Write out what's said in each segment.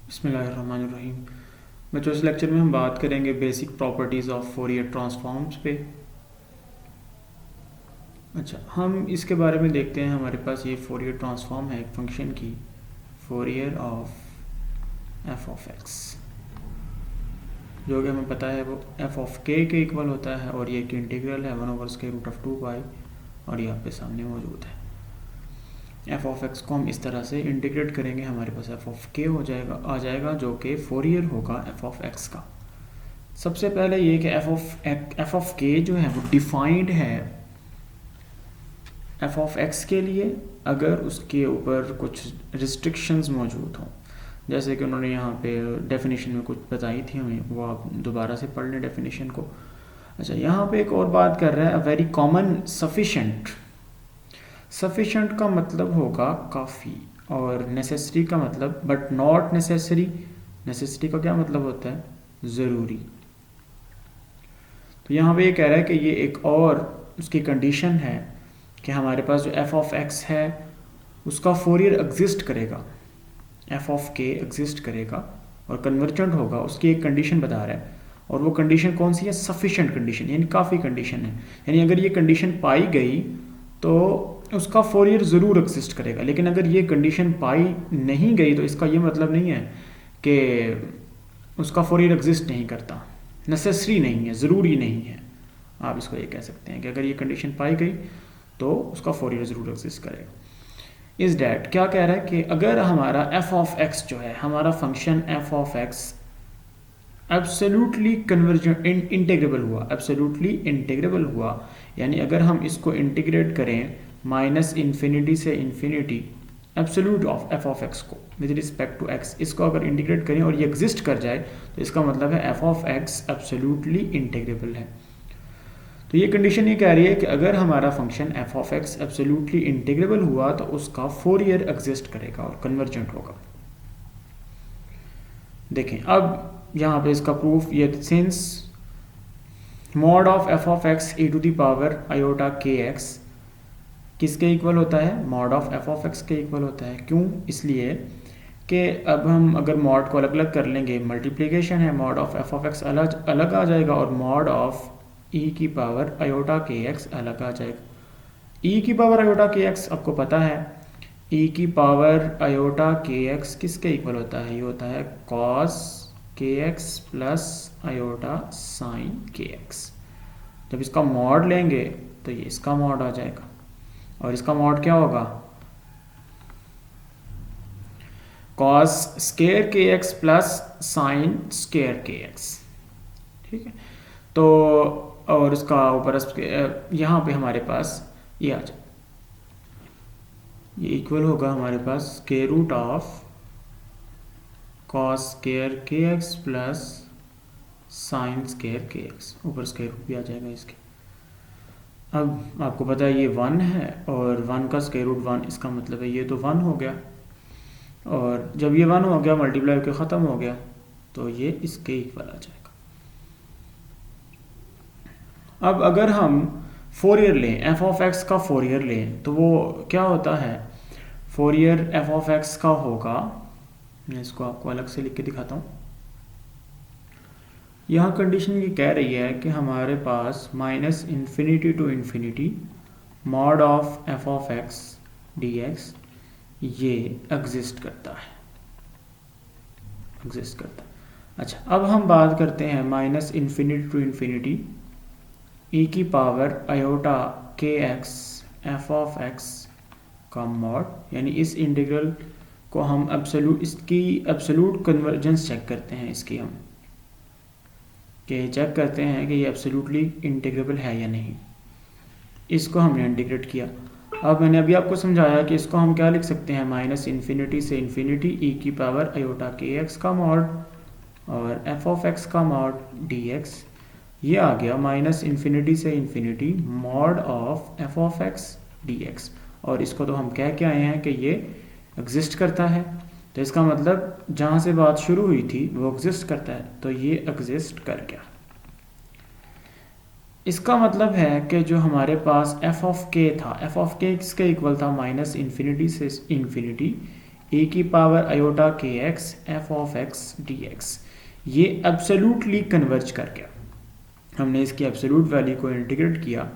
बिस्मिल्लाहिर्रहमानिर्रहीम। बच्चों, इस लेक्चर में हम बात करेंगे basic properties of Fourier transforms पे। अच्छा, हम इसके बारे में देखते हैं। हमारे पास ये फोरियर ट्रांसफॉर्म है एक फंक्शन की, Fourier of f of x, जो कि हमें पता है वो एफ ऑफ के इक्वल होता है, और ये एक इंटीग्रल है 1/√2π, और यहाँ पे सामने मौजूद है। एफ ऑफ एक्स को हम इस तरह से इंटीग्रेट करेंगे, हमारे पास एफ ऑफ के आ जाएगा, जो कि फोरियर होगा एफ ऑफ एक्स का। सबसे पहले ये कि एफ ऑफ के जो है वो डिफाइंड है एफ ऑफ एक्स के लिए अगर उसके ऊपर कुछ रिस्ट्रिक्शंस मौजूद हों, जैसे कि उन्होंने यहाँ पे डेफिनेशन में कुछ बताई थी हमें, वो आप दोबारा से पढ़ लें डेफिनेशन को। अच्छा, यहाँ पे एक और बात कर रहा है, a very common sufficient. Sufficient का मतलब होगा काफ़ी, और नेसेसरी का मतलब बट नॉट नेसेसरी। नेसेसरी का क्या मतलब होता है? ज़रूरी। तो यहाँ पे ये कह रहा है कि ये एक और उसकी कंडीशन है कि हमारे पास जो एफ ऑफ एक्स है उसका फोरियर एग्जिस्ट करेगा, एफ ऑफ के एग्जिस्ट करेगा और कन्वर्जेंट होगा, उसकी एक कंडीशन बता रहा है। और वो कंडीशन कौन सी है? सफिशेंट कंडीशन, यानी काफ़ी कंडीशन है। यानी अगर ये कंडीशन पाई गई तो उसका फोरियर ज़रूर एग्जिस्ट करेगा। लेकिन अगर ये कंडीशन पाई नहीं गई तो इसका ये मतलब नहीं है कि उसका फोरियर एग्जिस्ट नहीं करता, नेसेसरी नहीं है, ज़रूरी नहीं है। आप इसको ये कह सकते हैं कि अगर ये कंडीशन पाई गई तो उसका फोरियर ज़रूर एग्जिस्ट करेगा। इस डैट क्या कह रहा है कि अगर हमारा एफ ऑफ एक्स जो है, हमारा function F of x absolutely convergent integrable हुआ, एब्सोल्युटली इंटीग्रेबल हुआ, यानी अगर हम इसको इंटीग्रेट करें -∞ से infinity absolute of f of x को विद रिस्पेक्ट टू एक्स, इसको अगर इंटीग्रेट करें और ये एग्जिस्ट कर जाए तो इसका मतलब है F of x absolutely integrable है। तो ये कंडीशन ये कह रही है कि अगर हमारा function F of x absolutely integrable हुआ तो उसका फोरियर एग्जिस्ट करेगा और कन्वर्जेंट होगा। देखें अब यहाँ पे इसका प्रूफ, ये since mod of f of x e to the power iota के एक्स किसके इक्वल होता है? Mod of f of x के इक्वल होता है। क्यों? इसलिए कि अब हम अगर मॉड को अलग अलग कर लेंगे, मल्टीप्लिकेशन है, mod of f of x अलग अलग आ जाएगा और मॉड ऑफ ई की पावर आयोटा के एक्स अलग आ जाएगा। ई की पावर आयोटा के एक्स आपको पता है, ई की पावर आयोटा के एक्स किसके इक्वल होता है? ये होता है कॉस के एक्स प्लस आयोटा साइन के एक्स। जब इसका मॉड लेंगे तो ये इसका मॉड आ जाएगा, और इसका मॉड क्या होगा? कॉस स्केयर के एक्स प्लस साइन स्केयर के एक्स। ठीक है, तो और इसका ऊपर यहाँ पे हमारे पास ये आ जाए, ये इक्वल होगा हमारे पास square root of cos square के एक्स प्लस साइन स्केयर के एक्स, ऊपर स्क्वायर रूट भी आ जाएगा इसके। अब आपको पता है ये 1 है, और 1 का स्क्वायर रूट 1, इसका मतलब है ये तो 1 हो गया, और जब ये 1 हो गया मल्टीप्लाई होकर ख़त्म हो गया तो ये इसके इक्वल आ जाएगा। अब अगर हम फोरियर लें, एफ ऑफ एक्स का फोरियर लें, तो वो क्या होता है? फोरियर एफ ऑफ एक्स का होगा, मैं इसको आपको अलग से लिख के दिखाता हूँ। यहाँ कंडीशन ये कह रही है कि हमारे पास -∞ to infinity mod of f of x d x ये एग्जिस्ट करता है, एग्जिस्ट करता है। अच्छा, अब हम बात करते हैं -∞ टू इन्फिनिटी ई की पावर आयोटा के एक्स एफ ऑफ एक्स का मॉड, यानी इस इंटीग्रल को हम इसकी एब्सोल्यूट कन्वर्जेंस चेक करते हैं, इसकी हम चेक करते हैं कि ये एब्सोल्युटली इंटीग्रेबल है या नहीं। इसको हमने इंटीग्रेट किया। अब मैंने अभी आपको समझाया कि इसको हम क्या लिख सकते हैं? -∞ से इन्फिनिटी ई की पावर आयोटा के एक्स का मॉड और एफ ऑफ एक्स का मॉड डी एक्स, ये आ गया -∞ से infinity mod of f of x d x, और इसको तो हम कह के आए हैं कि ये एग्जिस्ट करता है। तो इसका मतलब जहाँ से बात शुरू हुई थी वो एग्जिस्ट करता है, तो ये एग्जिस्ट कर गया। इसका मतलब है कि जो हमारे पास एफ ऑफ के था, एफ ऑफ के किसके इक्वल था? -∞ से इन्फिनिटी ए की पावर आयोटा के x f of x d x, ये एब्सोल्यूटली कन्वर्ज कर गया। हमने इसकी एब्सोल्यूट वैल्यू को इंटीग्रेट किया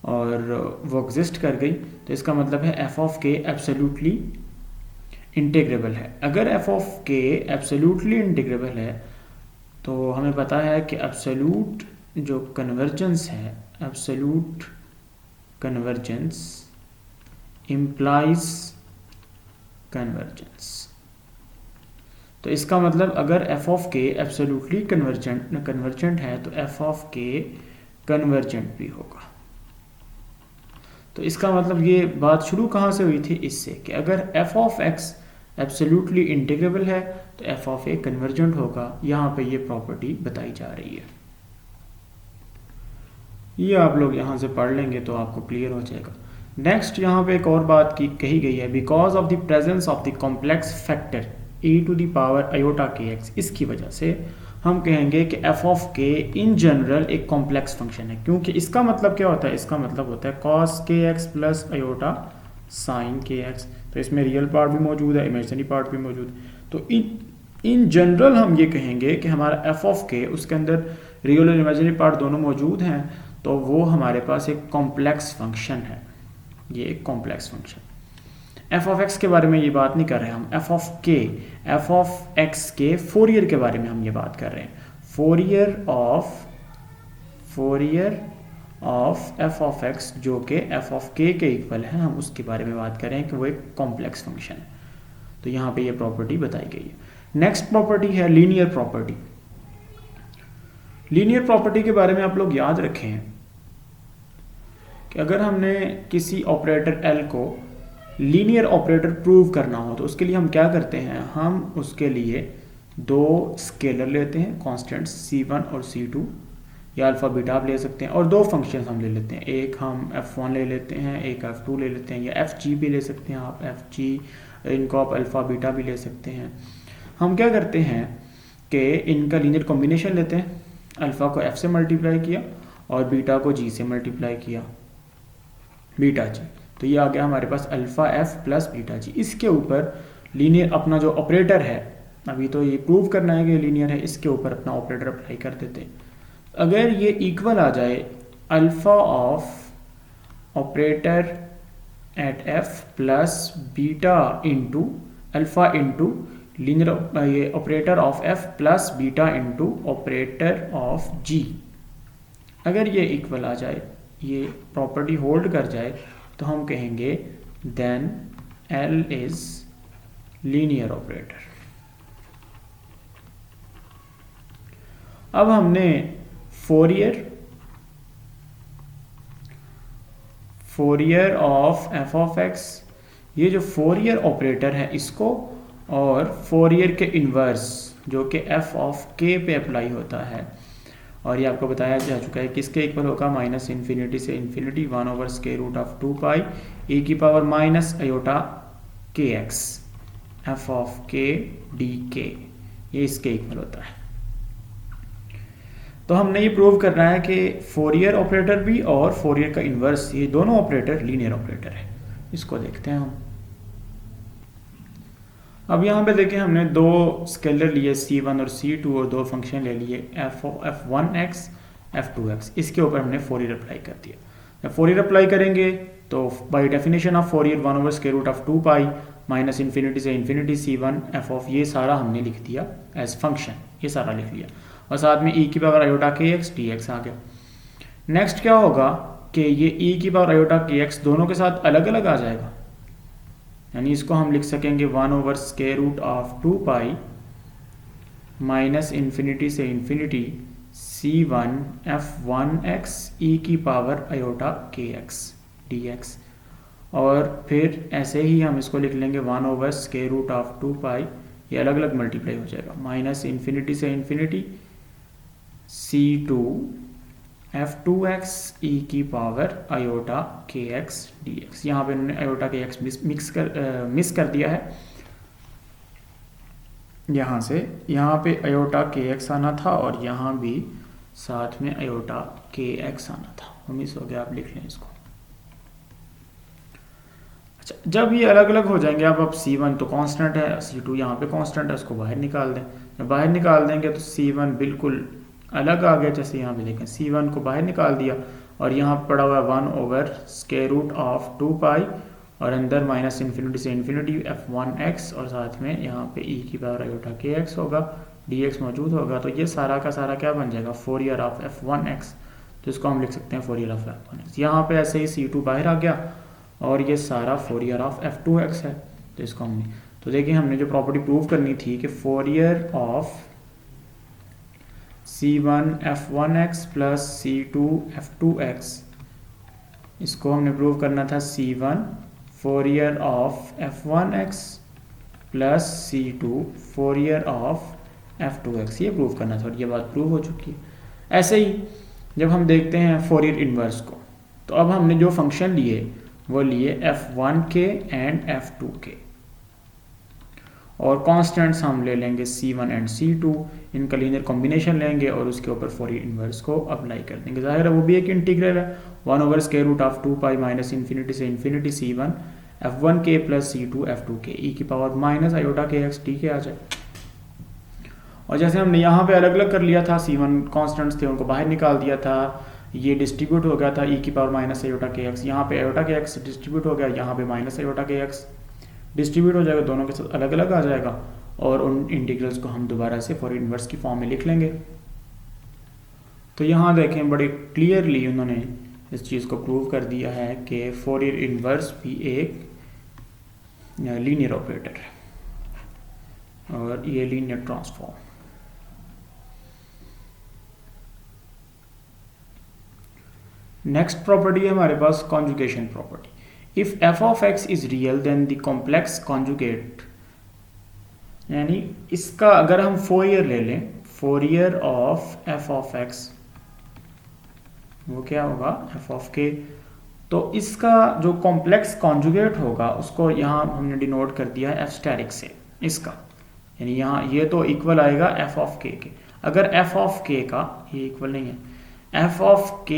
और वो एग्जिस्ट कर गई, तो इसका मतलब है एफ ऑफ के एब्सोल्यूटली इंटीग्रेबल है। अगर एफ ऑफ के एब्सोल्यूटली इंटीग्रेबल है तो हमें पता है कि एब्सोल्यूट जो कन्वर्जेंस है, एब्सोल्यूट कन्वर्जेंस इम्प्लाइज कन्वर्जेंस। तो इसका मतलब अगर एफ ऑफ के एब्सोल्यूटली कन्वर्जेंट है तो एफ ऑफ के कन्वर्जेंट भी होगा। तो इसका मतलब ये बात शुरू कहाँ से हुई थी? इससे कि अगर F of x absolutely integrable है तो एफ ऑफ ए कन्वर्जेंट होगा। यहाँ पे ये प्रॉपर्टी बताई जा रही है। ये आप लोग यहाँ से पढ़ लेंगे तो आपको क्लियर हो जाएगा। नेक्स्ट यहाँ पे एक और बात की कही गई है, because of the presence of the complex factor e to the power iota के एक्स, इसकी वजह से हम कहेंगे कि f of k in general एक कॉम्प्लेक्स फंक्शन है। क्योंकि इसका मतलब क्या होता है? इसका मतलब होता है कॉस के एक्स प्लस आयोटा साइन के एक्स। तो इसमें रियल पार्ट भी मौजूद है, इमेजिनरी पार्ट भी मौजूद है। तो इन जनरल हम ये कहेंगे कि हमारा एफ ऑफ के, उसके अंदर रियल और इमेजिनरी पार्ट दोनों मौजूद हैं, तो वो हमारे पास एक कॉम्प्लेक्स फंक्शन है। ये एक complex function. F of x के बारे में ये बात नहीं कर रहे हम, एफ ऑफ एक्स के फोरियर के बारे में हम ये बात कर रहे हैं। Fourier of f of x जो कि एफ ऑफ के इक्वल है, हम उसके बारे में बात कर रहे हैं कि वो एक कॉम्प्लेक्स फंक्शन है। तो यहाँ पे ये प्रॉपर्टी बताई गई है। नेक्स्ट प्रॉपर्टी है लीनियर प्रॉपर्टी। लीनियर प्रॉपर्टी के बारे में आप लोग याद रखें कि अगर हमने किसी ऑपरेटर एल को लीनियर ऑपरेटर प्रूव करना हो तो उसके लिए हम क्या करते हैं? हम उसके लिए दो स्केलर लेते हैं, कांस्टेंट्स C1 और C2, या अल्फ़ा बीटा आप ले सकते हैं, और दो फंक्शंस हम ले लेते हैं। एक हम f1 ले लेते हैं, एक f2 ले लेते हैं, या fg भी ले सकते हैं आप, fg, इनको आप अल्फ़ा बीटा भी ले सकते हैं। हम क्या करते हैं कि इनका लीनियर कॉम्बिनेशन लेते हैं, अल्फ़ा को f से मल्टीप्लाई किया और बीटा को g से मल्टीप्लाई किया, बीटा जी। तो ये आ गया हमारे पास अल्फ़ा f प्लस बीटा जी। इसके ऊपर लीनियर अपना जो ऑपरेटर है, अभी तो ये प्रूव करना है कि लीनियर है, इसके ऊपर अपना ऑपरेटर अप्लाई कर देते हैं। अगर ये इक्वल आ जाए alpha of operator at f plus beta into alpha into linear ये operator of f plus beta into operator of g, अगर ये इक्वल आ जाए, ये प्रॉपर्टी होल्ड कर जाए, तो हम कहेंगे then L is linear operator. अब हमने Fourier of f of x, ये जो फोरियर ऑपरेटर है इसको, और फोरियर के इन्वर्स जो कि एफ ऑफ के पे अप्लाई होता है, और ये आपको बताया जा चुका है किसके इक्वल होगा? माइनस इन्फिनिटी से इन्फिनिटी 1/√2 पाई ए की पावर माइनस आयोटा के एक्स एफ ऑफ के डी के, ये इसके इक्वल होता है। तो हमने ये प्रूव करना है कि फोरियर ऑपरेटर भी और फोरियर का इन्वर्स, ये दोनों ऑपरेटर लीनियर ऑपरेटर है। इसको देखते हैं हम। अब यहाँ पे देखें, हमने दो स्केलर लिए C1 और C2 और दो फंक्शन ले लिए f1x f2x। इसके ऊपर हमने फोरियर अप्लाई कर दिया। जब फोरियर अप्लाई करेंगे तो by definition of Fourier 1/√2 pi minus infinity से इन्फिनिटी C1 f ऑफ, ये सारा हमने लिख दिया एज फंक्शन, ये सारा लिख लिया, और साथ में e की पावर आयोटा के एक्स डी एक्स आ गया। नेक्स्ट क्या होगा कि ये e की पावर आयोटा के एक्स दोनों के साथ अलग अलग आ जाएगा, यानी इसको हम लिख सकेंगे 1/√2 पाई माइनस इन्फिनिटी से इन्फिनिटी C1 f1x e की पावर आयोटा के एक्स डी एक्स, और फिर ऐसे ही हम इसको लिख लेंगे 1/√2 पाई, ये अलग अलग मल्टीप्लाई हो जाएगा, माइनस इन्फिनिटी से इन्फिनिटी C2 f2x e की पावर आयोटा के एक्स डी एक्स। यहाँ पे उन्होंने आयोटा के एक्स मिस कर दिया है, यहाँ से यहाँ पे आयोटा के एक्स आना था और यहाँ भी साथ में आयोटा के एक्स आना था, वो मिस हो गया, आप लिख लें इसको। अच्छा, जब ये अलग अलग हो जाएंगे, अब C1 तो कांस्टेंट है, C2 यहाँ पे कांस्टेंट है, उसको बाहर निकाल दें। जब बाहर निकाल देंगे तो C1 बिल्कुल अलग आ गया। जैसे यहाँ पे देखें, C1 को बाहर निकाल दिया और यहाँ पड़ा हुआ 1/√2π और अंदर माइनस इन्फिनिटी से इन्फिनिटी f1x और साथ में यहाँ पे e की पावर आयोटा kx होगा, dx मौजूद होगा। तो ये सारा का सारा क्या बन जाएगा, फोरियर ऑफ f1x। तो इसको हम लिख सकते हैं फोरियर ऑफ f1x। यहाँ पे ऐसे ही C2 बाहर आ गया और ये सारा फोरियर ऑफ f2x है। तो इसको हमने, तो देखिए हमने जो प्रॉपर्टी प्रूव करनी थी कि Fourier of C1 f1x plus C2 f2x, इसको हमने प्रूव करना था C1 Fourier of f1x plus C2 Fourier of f2x, ये प्रूव करना था और ये बात प्रूव हो चुकी है। ऐसे ही जब हम देखते हैं फोरियर इन्वर्स को, तो अब हमने जो फंक्शन लिए वो लिए f1k एंड f2k और कांस्टेंट्स हम ले लेंगे C1 एंड C2, इनका लीनियर कॉम्बिनेशन लेंगे और उसके ऊपर फोरियर इन्वर्स को अप्लाई कर देंगे। जाहिर है वो भी एक इंटीग्रल है, 1/√2π माइनस इन्फिनिटी से infinity C1 f1k plus C2 f2k e की power minus iota kx T के आ जाए। और जैसे हमने यहाँ पे अलग अलग कर लिया था, C1 कांस्टेंट्स थे उनको बाहर निकाल दिया था, ये डिस्ट्रीब्यूट हो गया था e की पावर माइनस आयोटा kx, यहाँ पे आयोटा kx डिस्ट्रीब्यूट हो गया, यहाँ पे माइनस आयोटा kx डिस्ट्रीब्यूट हो जाएगा, दोनों के साथ अलग अलग आ जाएगा और उन इंटीग्रल्स को हम दोबारा से फोरियर इन्वर्स की फॉर्म में लिख लेंगे। तो यहाँ देखें बड़े क्लियरली उन्होंने इस चीज़ को प्रूव कर दिया है कि फोरियर इन्वर्स भी एक लीनियर ऑपरेटर है और ये लीनियर ट्रांसफॉर्म। नेक्स्ट प्रॉपर्टी है हमारे पास conjugation property. If f of x is real then the complex conjugate, यानी इसका अगर हम फोरियर ले लें, Fourier of f of x वो क्या होगा, f of k, तो इसका जो कॉम्प्लेक्स कॉन्जुगेट होगा उसको यहाँ हमने डिनोट कर दिया है f स्टेरिक से, इसका यानी यहाँ ये तो इक्वल आएगा f of k के। अगर f of k का ये इक्वल नहीं है, f of k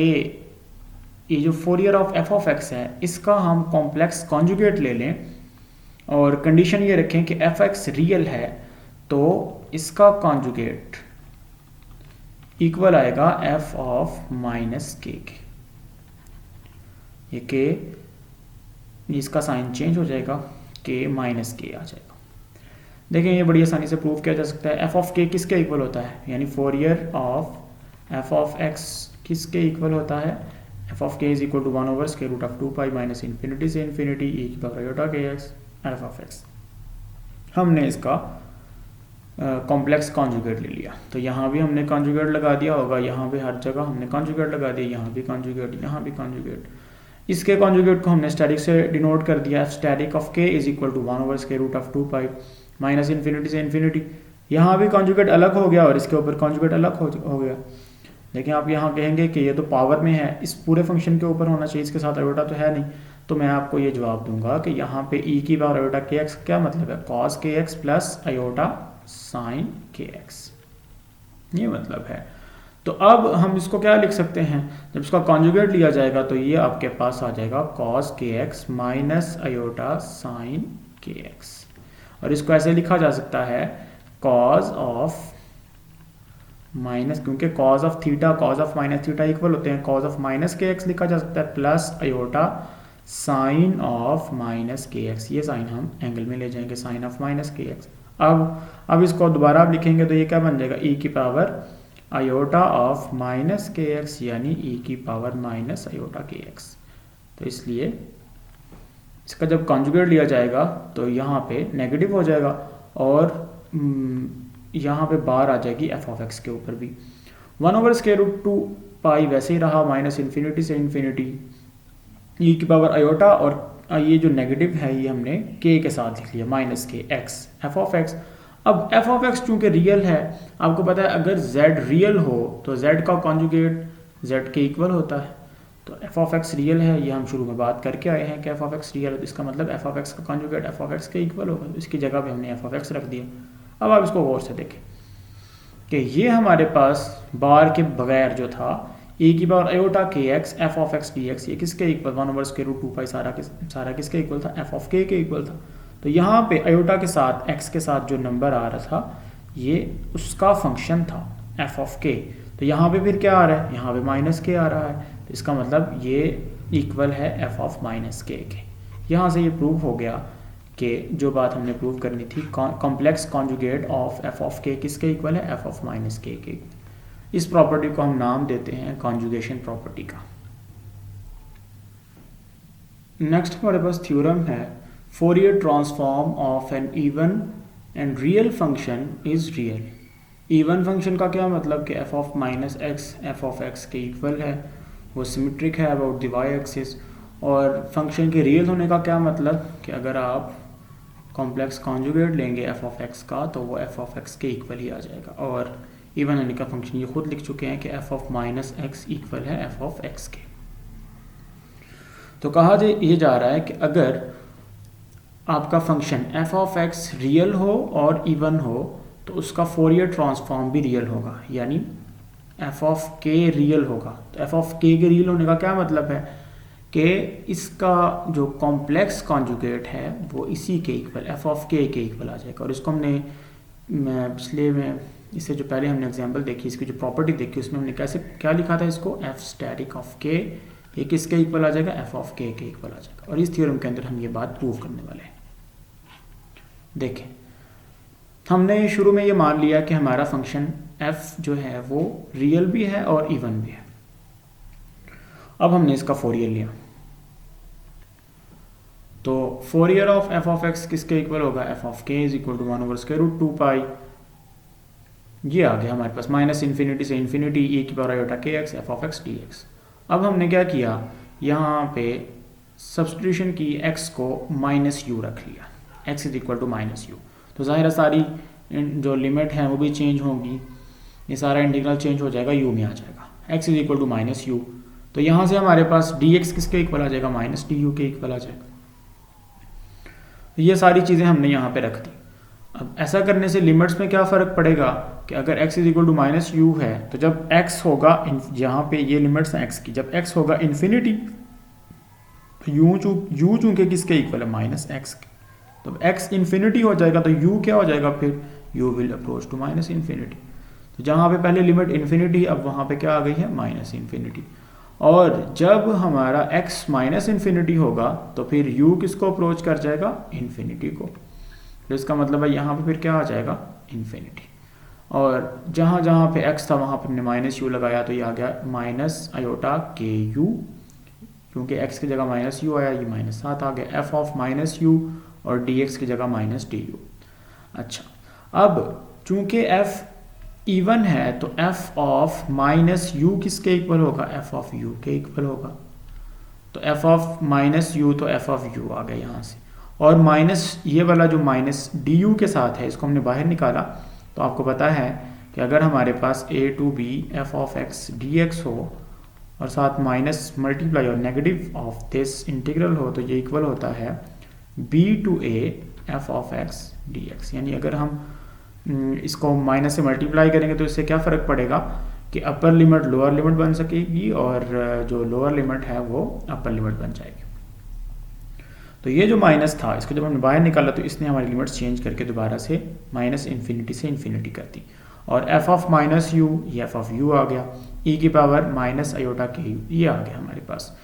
ये जो Fourier of f of x है इसका हम कॉम्प्लेक्स कॉन्जुगेट ले लें और कंडीशन ये रखें कि f(x) रियल है, तो इसका कॉन्जुगेट इक्वल आएगा f of माइनस k के। ये k, इसका साइन चेंज हो जाएगा, k माइनस k आ जाएगा। देखें ये बड़ी आसानी से प्रूव किया जा सकता है। f of k किसके इक्वल होता है, यानी Fourier of f of x किसके इक्वल होता है, f of k is equal to 1/√2π minus infinity से इन्फिनिटी e की power iota kx f of x। हमने इसका कॉम्प्लेक्स कॉन्जुगेट ले लिया, तो यहाँ भी हमने कॉन्जुगेट लगा दिया होगा, यहाँ भी हर जगह हमने कॉन्जुगेट लगा दिया, यहाँ भी कॉन्जुगेट, यहाँ भी कॉन्जुगेट। इसके कॉन्जुगेट को हमने स्टैटिक से डिनोट कर दिया, static of k is equal to 1/√2π minus infinity से इन्फिनिटी। यहाँ भी कॉन्जुगेट अलग हो गया और इसके ऊपर कॉन्जुगेट अलग हो गया। लेकिन आप यहाँ कहेंगे कि ये तो पावर में है, इस पूरे फंक्शन के ऊपर होना चाहिए, इसके साथ आयोटा तो है नहीं। तो मैं आपको ये जवाब दूंगा कि यहाँ पे e की पावर आयोटा kx क्या मतलब है, cos kx plus iota sine kx, ये मतलब है। तो अब हम इसको क्या लिख सकते हैं, जब इसका कॉन्जुगेट लिया जाएगा तो ये आपके पास आ जाएगा cos kx minus iota sine kx, और इसको ऐसे लिखा जा सकता है cos ऑफ माइनस, क्योंकि cos of theta cos of minus theta equal होते हैं, cos ऑफ माइनस kx लिखा जा सकता है plus iota sine of minus kx, ये साइन हम एंगल में ले जाएंगे, साइन ऑफ माइनस kx। अब इसको दोबारा आप लिखेंगे तो ये क्या बन जाएगा, e की power iota of minus kx, यानी e की पावर माइनस आयोटा kx। तो इसलिए इसका जब कॉन्जुगेट लिया जाएगा तो यहाँ पे नेगेटिव हो जाएगा और यहाँ पे बार आ जाएगी f of x के ऊपर भी। 1/√2π वैसे ही रहा, माइनस इन्फिनिटी से इन्फिनिटी e की पावर आयोटा, और ये जो नेगेटिव है ये हमने k के साथ लिख लिया, minus k x f of x। अब f of x चूँकि रियल है, आपको पता है अगर z रियल हो तो z का कॉन्जुगेट z के इक्वल होता है। तो f of x रियल है, ये हम शुरू में बात करके आए हैं कि f of x रियल है, तो इसका मतलब f of x का कॉन्जुगेट f of x के इक्वल होगा, तो इसकी जगह पे हमने f of x रख दिया। अब आप इसको गौर से देखें कि ये हमारे पास बार के बगैर जो था e की पावर आयोटा के x f of x d x, ये किसके इक्वल 1/√2 सारा किसके इक्वल था, एफ ऑफ के इक्वल था। तो यहाँ पे आयोटा के साथ एक्स के साथ जो नंबर आ रहा था ये उसका फंक्शन था एफ ऑफ के। तो यहाँ पे फिर क्या आ रहा है, यहाँ पे माइनस के आ रहा है, तो इसका मतलब ये इक्वल है एफ ऑफ माइनस के। यहाँ से ये प्रूव हो गया कि जो बात हमने प्रूव करनी थी, complex conjugate of f of के किसके इक्वल है, एफ ऑफ माइनस के। इस प्रॉपर्टी को हम नाम देते हैं कॉन्जुगेशन प्रॉपर्टी का। नेक्स्ट हमारे पास थ्योरम है, Fourier transform of an even and real function is real. Even function का क्या मतलब कि f of minus x f of x के इक्वल है, वो सिमेट्रिक है अबाउट द वाई एक्सिस। और फंक्शन के रियल होने का क्या मतलब कि अगर आप कॉम्प्लेक्स कॉन्जुगेट लेंगे एफ ऑफ एक्स का तो वो एफ ऑफ एक्स के इक्वल ही आ जाएगा। और इवन होने का फंक्शन ये खुद लिख चुके हैं कि f of minus x equal है एफ ऑफ एक्स के। तो कहा ये जा रहा है कि अगर आपका function F of x real हो और इवन हो तो उसका फोरियर ट्रांसफॉर्म भी रियल होगा, यानी एफ ऑफ के रियल होगा। तो एफ ऑफ के रियल होने का क्या मतलब है कि इसका जो कॉम्प्लेक्स कॉन्जुगेट है वो इसी के इक्वल एफ ऑफ के इक्वल आ जाएगा। और इसको हमने पिछले में इससे जो पहले हमने एग्जांपल देखी, इसकी जो प्रॉपर्टी देखी, उसमें हमने कैसे क्या लिखा था इसको, एफ स्टैटिक ऑफ के, ये किसके इक्वल आ जाएगा, एफ ऑफ के इक्वल आ जाएगा। और इस थ्योरम के अंदर हम ये बात प्रूव करने वाले हैं। देखें, हमने शुरू में ये मान लिया कि हमारा फंक्शन एफ जो है वो रियल भी है और इवन भी है। अब हमने इसका फोरियर लिया, तो Fourier of f of x किसके इक्वल होगा, एफ ऑफ के इज इक्वल टू 1/√2 पाई। ये आ गया हमारे पास माइनस इन्फिनिटी से इन्फिनिटी e की पावर आयोटा के x f of x d x. अब हमने क्या किया, यहाँ पे सब्स्टिट्यूशन की x को माइनस यू रख लिया, x is equal to minus u. तो ज़ाहिर है सारी जो लिमिट है वो भी चेंज होगी, ये सारा इंटीग्रल चेंज हो जाएगा, u में आ जाएगा, x is equal to minus u. तो यहाँ से हमारे पास dx किसके इक्वल आ जाएगा, माइनस डी यू के इक्वल आ जाएगा। तो ये सारी चीज़ें हमने यहाँ पे रख दी। अब ऐसा करने से लिमिट्स में क्या फ़र्क पड़ेगा कि अगर x is equal to minus u है तो जब x होगा, यहाँ पे ये लिमिट्स हैं x की, जब x होगा इन्फिनिटी तो u चूँकि किसके इक्वल है, माइनस एक्स के, तो x इन्फिनिटी हो जाएगा तो u क्या हो जाएगा, फिर u will approach to minus infinity. तो जहाँ पे पहले लिमिट इन्फिनिटी, अब वहाँ पे क्या आ गई है, माइनस इन्फिनिटी। और जब हमारा x माइनस इन्फिनिटी होगा तो फिर u किसको अप्रोच कर जाएगा, इन्फिनिटी को। तो इसका मतलब है यहाँ पे फिर क्या आ जाएगा, इन्फिनिटी। और जहाँ जहाँ पे x था वहाँ पे हमने माइनस यू लगाया, तो ये आ गया माइनस आयोटा के यू, क्योंकि x की जगह माइनस यू आया, ये माइनस 7 आ गया, f ऑफ माइनस यू, और dx की जगह माइनस डी यू। अच्छा, अब चूंकि f इवन है तो f ऑफ माइनस यू किसके इक्वल होगा, f ऑफ u के इक्वल होगा। तो f ऑफ माइनस यू, तो f ऑफ u आ गया यहाँ से, और माइनस ये वाला जो माइनस डी यू के साथ है इसको हमने बाहर निकाला। तो आपको पता है कि अगर हमारे पास a to b f of x d x हो और साथ माइनस मल्टीप्लाई और नेगेटिव ऑफ दिस इंटीग्रल हो, तो ये इक्वल होता है b to a f of x d x. यानी अगर हम इसको माइनस से मल्टीप्लाई करेंगे तो इससे क्या फ़र्क पड़ेगा कि अपर लिमिट लोअर लिमिट बन सकेगी और जो लोअर लिमिट है वो अपर लिमिट बन जाएगी। तो ये जो माइनस था इसको जब हमने बाहर निकाला तो इसने हमारी लिमिट्स चेंज करके दोबारा से माइनस इन्फिनिटी से इन्फिनिटी कर दी, और एफ ऑफ माइनस यू, ये एफ ऑफ यू आ गया, ई की पावर माइनस आयोटा के यू, ये आ गया हमारे पास।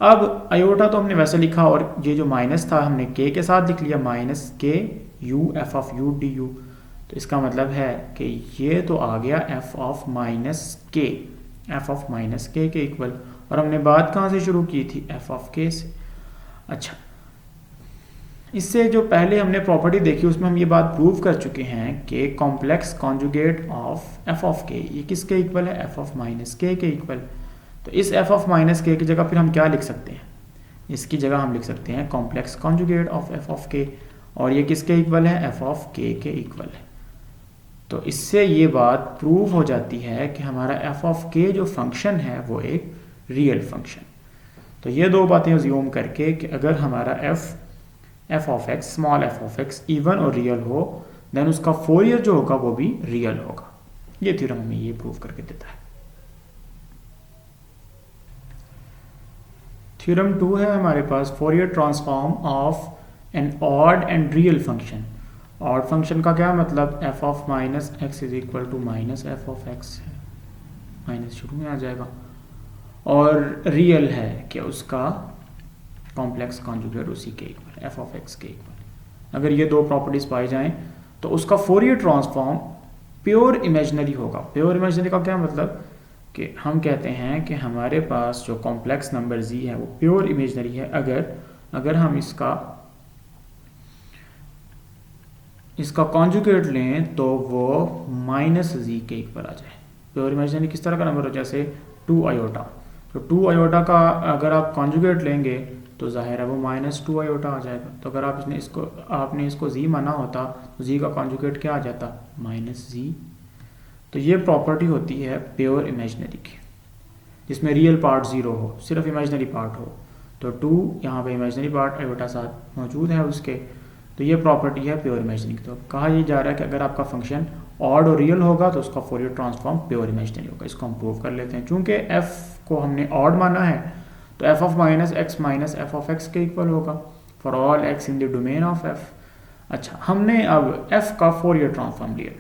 अब आयोटा तो हमने वैसे लिखा, और ये जो माइनस था हमने के साथ लिख लिया, माइनस के U F of U D you. तो इसका मतलब है कि ये तो आ गया एफ ऑफ माइनस के, एफ ऑफ माइनस के इक्वल। और हमने बात कहाँ से शुरू की थी, एफ ऑफ के से। अच्छा, इससे जो पहले हमने प्रॉपर्टी देखी उसमें हम ये बात प्रूव कर चुके हैं कि complex conjugate of f of के ये किसके इक्वल है, एफ ऑफ माइनस के इक्वल। तो इस एफ ऑफ माइनस के की जगह फिर हम क्या लिख सकते हैं, इसकी जगह हम लिख सकते हैं complex conjugate of f of के, और ये किसके इक्वल है, एफ ऑफ के इक्वल है। तो इससे ये बात प्रूव हो जाती है कि हमारा एफ ऑफ के जो फंक्शन है वो एक रियल फंक्शन। तो ये दो बातें अज्यूम करके कि अगर हमारा F of x, small F of x even और रियल हो, देन उसका फोरियर जो होगा वो भी रियल होगा। ये थ्योरम हमें ये प्रूव करके देता है। थ्योरम 2 है हमारे पास Fourier transform of an odd and real function. Odd function का क्या मतलब, F of minus X is equal to minus F of X है, माइनस शुरू में आ जाएगा, और रियल है कि उसका कॉम्प्लेक्स कॉन्जुगेट उसी के इक्वल, एफ ऑफ एक्स के इक्वल। अगर ये दो प्रॉपर्टीज पाई जाएं तो उसका फोरियर ट्रांसफॉर्म प्योर इमेजिनरी होगा। प्योर इमेजिनरी का क्या मतलब कि हम कहते हैं कि हमारे पास जो कॉम्प्लेक्स नंबर z है वो प्योर इमेजिनरी है अगर हम इसका कॉन्जुगेट लें तो वो माइनस z के इक्वल आ जाए। प्योर इमेजिनरी किस तरह का नंबर हो, जैसे 2 आयोटा, तो 2 आयोटा का अगर आप कॉन्जुगेट लेंगे तो जाहिर है वो -2 आयोटा आ जाएगा। तो अगर आपने इसको z माना होता तो z का कॉन्जुगेट क्या आ जाता, -z। तो ये प्रॉपर्टी होती है प्योर इमेजिनरी की, जिसमें रियल पार्ट 0 हो, सिर्फ इमेजिनरी पार्ट हो। तो 2 यहाँ पे इमेजिनरी पार्ट आयोटा साथ मौजूद है उसके, तो ये प्रॉपर्टी है प्योर इमेजिनरी की। तो कहा यह जा रहा है कि अगर आपका फंक्शन ऑड और रियल होगा तो उसका फोरियर ट्रांसफॉर्म प्योर इमेजिनरी होगा। इसको हम प्रूव कर लेते हैं। चूंकि f को हमने ऑड माना है तो f of minus F of x के इक्वल होगा for all x in the domain of f। अच्छा, हमने अब f का फोरियर ट्रांसफॉर्म लिया।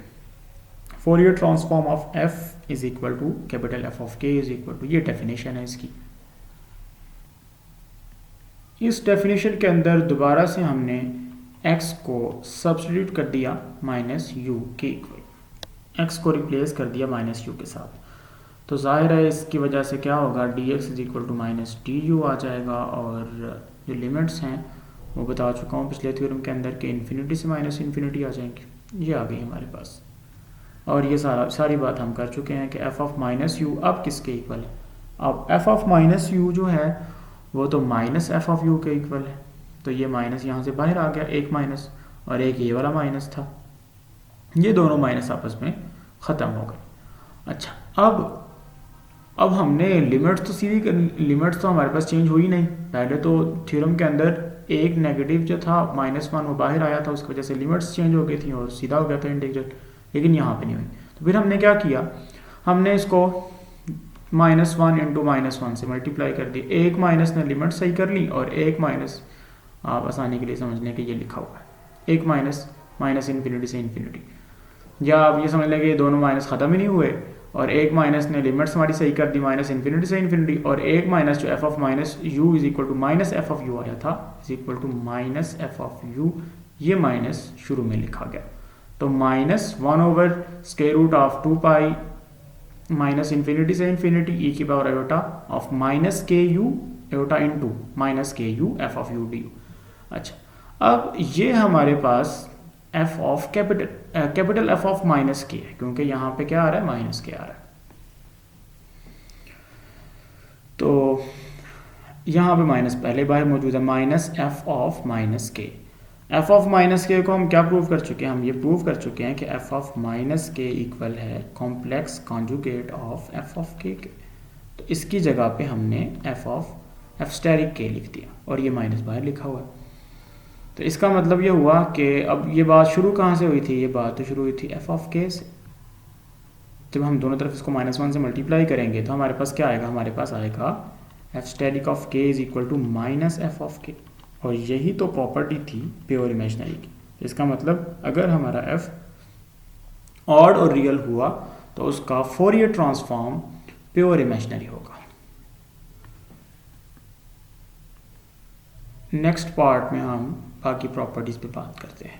Fourier transform of f is equal to capital F of k is equal to, ये definition है इसकी। इस डेफिनेशन के अंदर दोबारा से हमने x को सब्स्टिट्यूट कर दिया -u के इक्वल, x को रिप्लेस कर दिया -u के साथ। तो जाहिर है इसकी वजह से क्या होगा, dx is equal to -du आ जाएगा। और जो लिमिट्स हैं वो बता चुका हूँ पिछले थ्योरम के अंदर कि इन्फिनिटी से -इन्फिनिटी आ जाएंगी, ये आ गई हमारे पास। और ये सारी बात हम कर चुके हैं कि f ऑफ -u अब किसके इक्वल है। अब f ऑफ -u जो है वो तो -f ऑफ u के इक्वल है। तो ये माइनस यहाँ से बाहर आ गया, एक माइनस और एक ये वाला माइनस था, ये दोनों माइनस आपस में ख़त्म हो गए। अच्छा, अब हमने लिमिट्स तो सीधी, लिमिट्स तो हमारे पास चेंज हुई नहीं। पहले तो थ्योरम के अंदर एक नेगेटिव जो था -1 वो बाहर आया था, उसकी वजह से लिमिट्स चेंज हो गई थी और सीधा हो गया था इंटीग्रल, लेकिन यहाँ पे नहीं हुई। तो फिर हमने क्या किया, हमने इसको -1 इंटू -1 से मल्टीप्लाई कर दिया। एक माइनस ने लिमिट सही कर ली और एक माइनस, आप आसानी के लिए समझ लें कि ये लिखा हुआ है, एक माइनस इन्फिनिटी से इन्फिनिटी, या आप ये समझ लें कि ये दोनों माइनस ख़त्म ही नहीं हुए, और एक माइनस ने लिमिट्स हमारी सही कर दी -इन्फिनिटी से इन्फिनिटी, और एक माइनस जो f of -u is equal to -f of u आया था is equal to -f of u, ये माइनस शुरू में लिखा गया। तो -1/√2 पाई -इन्फिनिटी से इन्फिनिटी e की power iota of -ku iota into -ku f of u du। अच्छा, अब ये हमारे पास f of capital F of -k है, क्योंकि यहाँ पे क्या आ रहा है, -k आ रहा है। तो यहाँ पे माइनस पहले बाहर मौजूद है, -f of -k। f of -k को हम क्या प्रूव कर चुके हैं, हम ये प्रूव कर चुके हैं कि f ऑफ -k इक्वल है complex conjugate of f of k के। तो इसकी जगह पे हमने f स्टेरिक k लिख दिया और ये माइनस बाहर लिखा हुआ है। तो इसका मतलब ये हुआ कि अब ये बात शुरू कहाँ से हुई थी, ये बात तो शुरू हुई थी f ऑफ k से। जब हम दोनों तरफ इसको -1 से मल्टीप्लाई करेंगे तो हमारे पास क्या आएगा, हमारे पास आएगा f asterisk of k is equal to -f of k। और यही तो प्रॉपर्टी थी प्योर इमेजिनरी की। इसका मतलब अगर हमारा f ऑड और रियल हुआ तो उसका फोरियर ट्रांसफॉर्म प्योर इमेजिनरी होगा। नेक्स्ट पार्ट में हम बाकी प्रॉपर्टीज़ पे बात करते हैं।